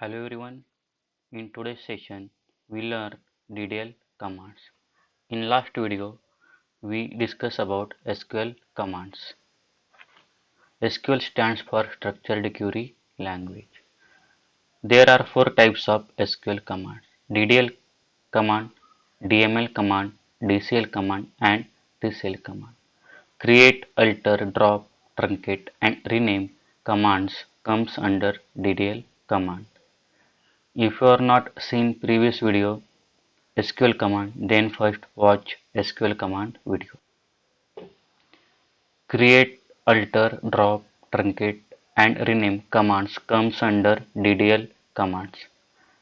Hello everyone, in today's session we learn DDL commands. In last video we discussed about SQL commands. SQL stands for Structured Query Language. There are four types of SQL commands: DDL command, DML command, DCL command and TCL command. Create, alter, drop, truncate and rename commands comes under DDL command. If you are not seen previous video SQL command, then first watch SQL command video. Create, alter, drop, truncate and rename commands comes under DDL commands.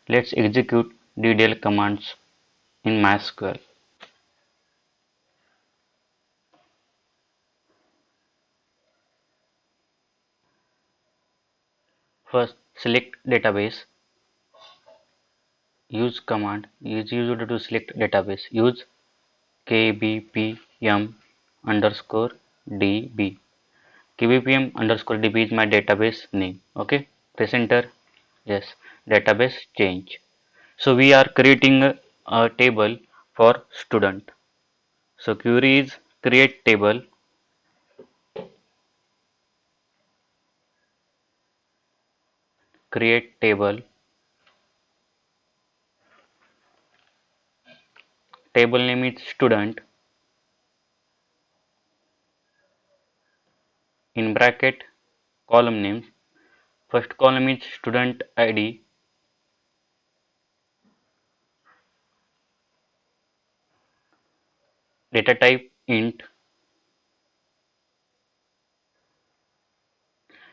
Let's execute DDL commands in mysql. First select database. Use command is used to select database. Use kbpm underscore db. kbpm underscore db is my database name. Okay, press enter. Yes, database change. So we are creating a table for student. So query is create table, create table, table name is student, in bracket column names. First column is student ID, data type int,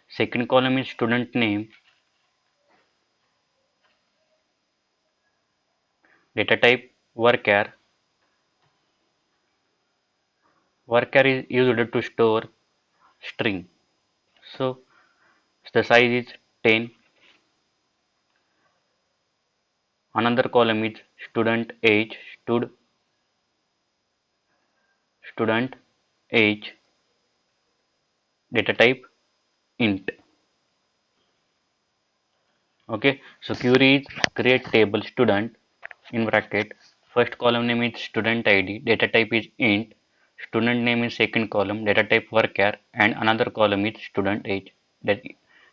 second column is student name, data type varchar. Varchar is used to store string. So the size is 10. Another column is student age, student age, data type int. Okay, so query is create table student in bracket. First column name is student ID, data type is int, student name is second column, data type varchar, and another column is student age, that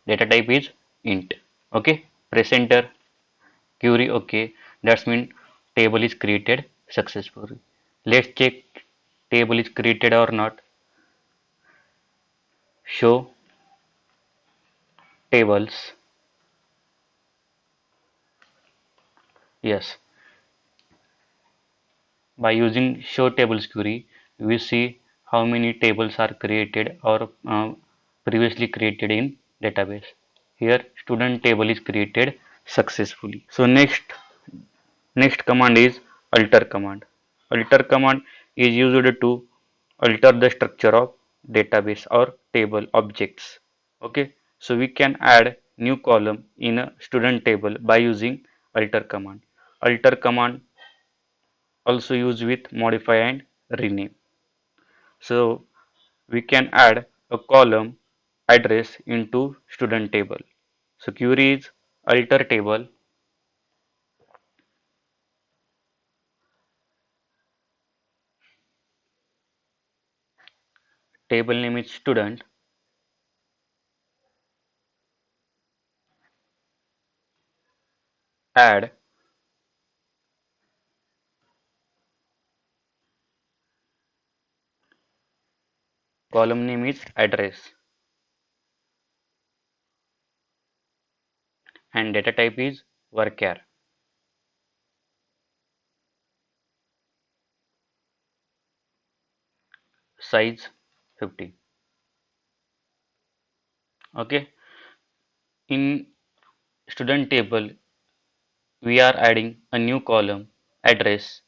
data type is int. Okay, press enter. Query okay. That's mean table is created successfully. Let's check table is created or not. Show tables. Yes, by using show tables query, we see how many tables are created or previously created in database. Here student table is created successfully. So next command is alter command. Alter command is used to alter the structure of database or table objects. Okay, so we can add new column in a student table by using alter command. Alter command also used with modify and rename. So we can add a column address into student table. So query is alter table, table name is student, add column name is address and data type is varchar, size 50. Okay, in student table we are adding a new column address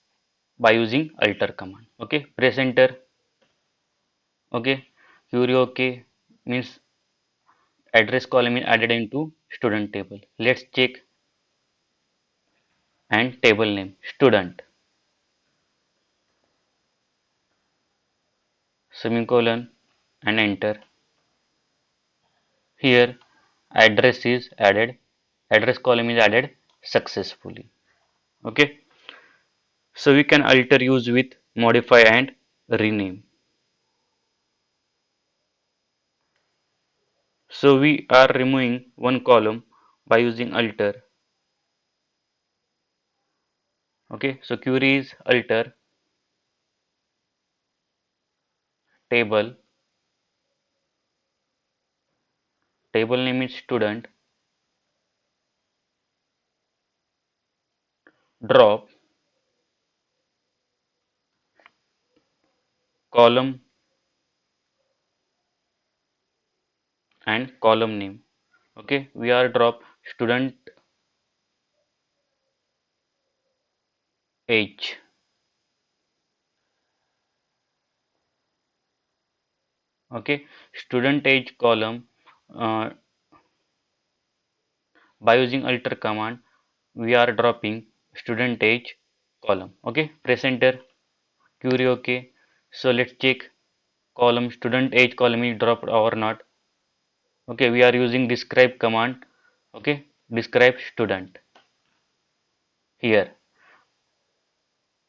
by using alter command. Okay, press enter. Okay, query okay means address column is added into student table. Let's check and table name student semicolon and enter. Here address is added Address column is added successfully. Okay, so we can alter use with modify and rename. So we are removing one column by using alter. Okay, so query is alter table, table name is student, drop column and column name. Okay, we are drop student age. Okay, student age column, uh, by using alter command we are dropping student age column. Okay, press enter, query. Okay, so let's check column student age column is dropped or not. Okay, we are using describe command. Okay, describe student. Here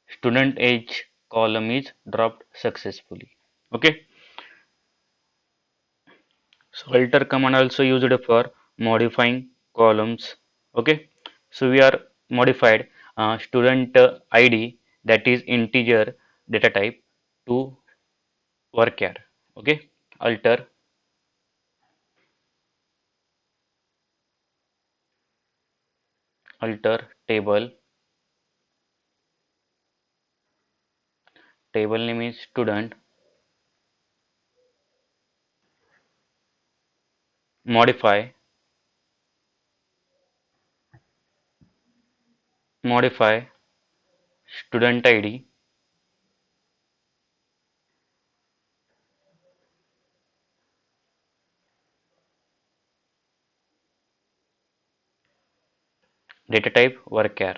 student age column is dropped successfully. Okay, so alter command also used for modifying columns. Okay, so we are modified student id, that is integer data type, to varchar. Okay, alter table, table name is student, modify, modify student id, data type varchar.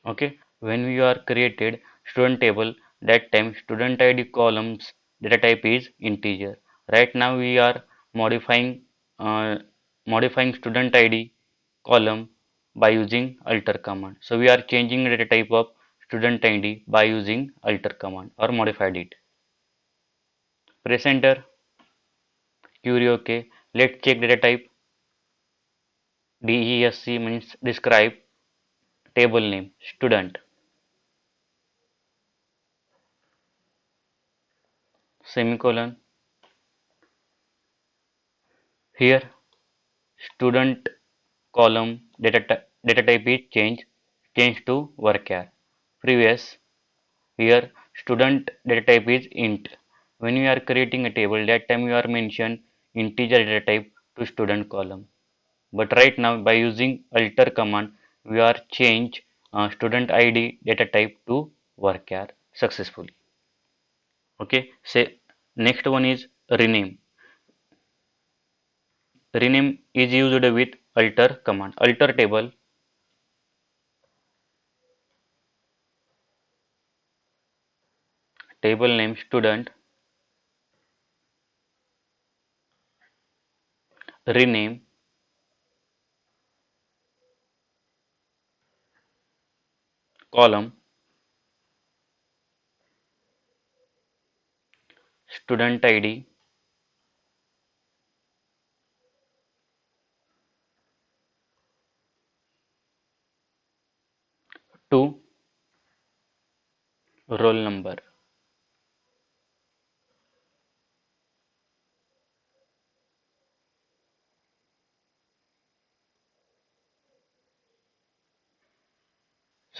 Okay, when we are created student table, that time student id columns data type is integer. Right now we are modifying uh, modifying student id column by using alter command. So we are changing data type of student id by using alter command or modified it. Press enter, query. Okay, let's check data type. DESC means describe, table name student, semicolon. Here student column data type is changed to varchar. Previous, here student data type is int. When you are creating a table, that time you are mention integer data type to student column. But right now by using alter command we are change student id data type to varchar successfully. Okay, say next one is rename. Rename is used with alter command. Alter table, table name student, rename column student id to roll number.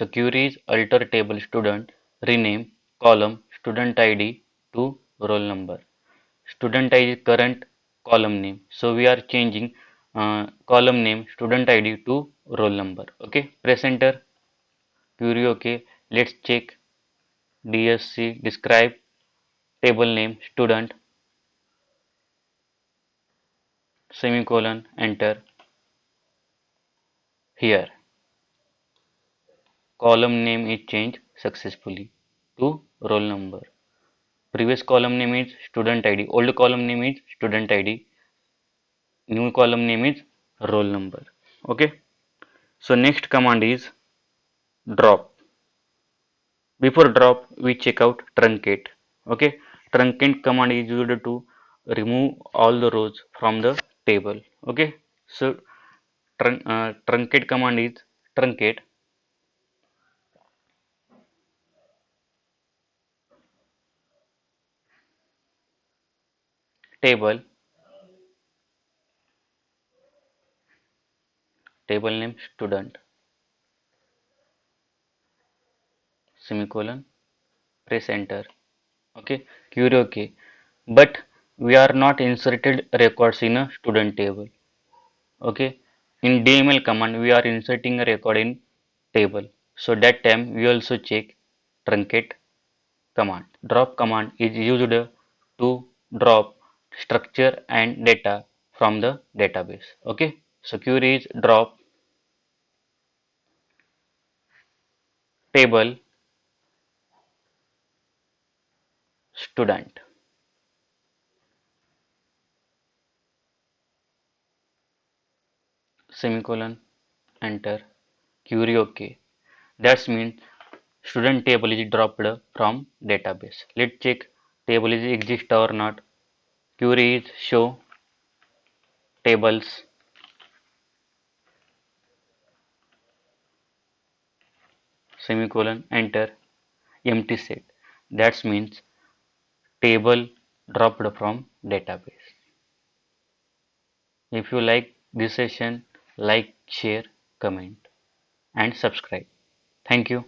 So query is alter table student, rename column student id to roll number. Student id is current column name. So we are changing column name student id to roll number. Okay, press enter, query. Okay, let's check DSC describe, table name student, semicolon, enter. Here column name is changed successfully to roll number. Previous column name is student ID. Old column name is student ID. New column name is roll number. Okay. So next command is drop. Before drop, we check out truncate. Okay. Truncate command is used to remove all the rows from the table. Okay. So truncate command is truncate table, table name student, semicolon, press enter. Okay, query okay. But we are not inserted records in a student table. Okay, in DML command we are inserting a record in table. So that time we also check truncate command. Drop command is used to drop structure and data from the database. Okay, so query is drop table student, semicolon, enter, query okay. That means student table is dropped from database. Let's check table is exist or not. Query is show tables, semicolon, enter, empty set. That means table dropped from database. If you like this session, like, share, comment and subscribe. Thank you.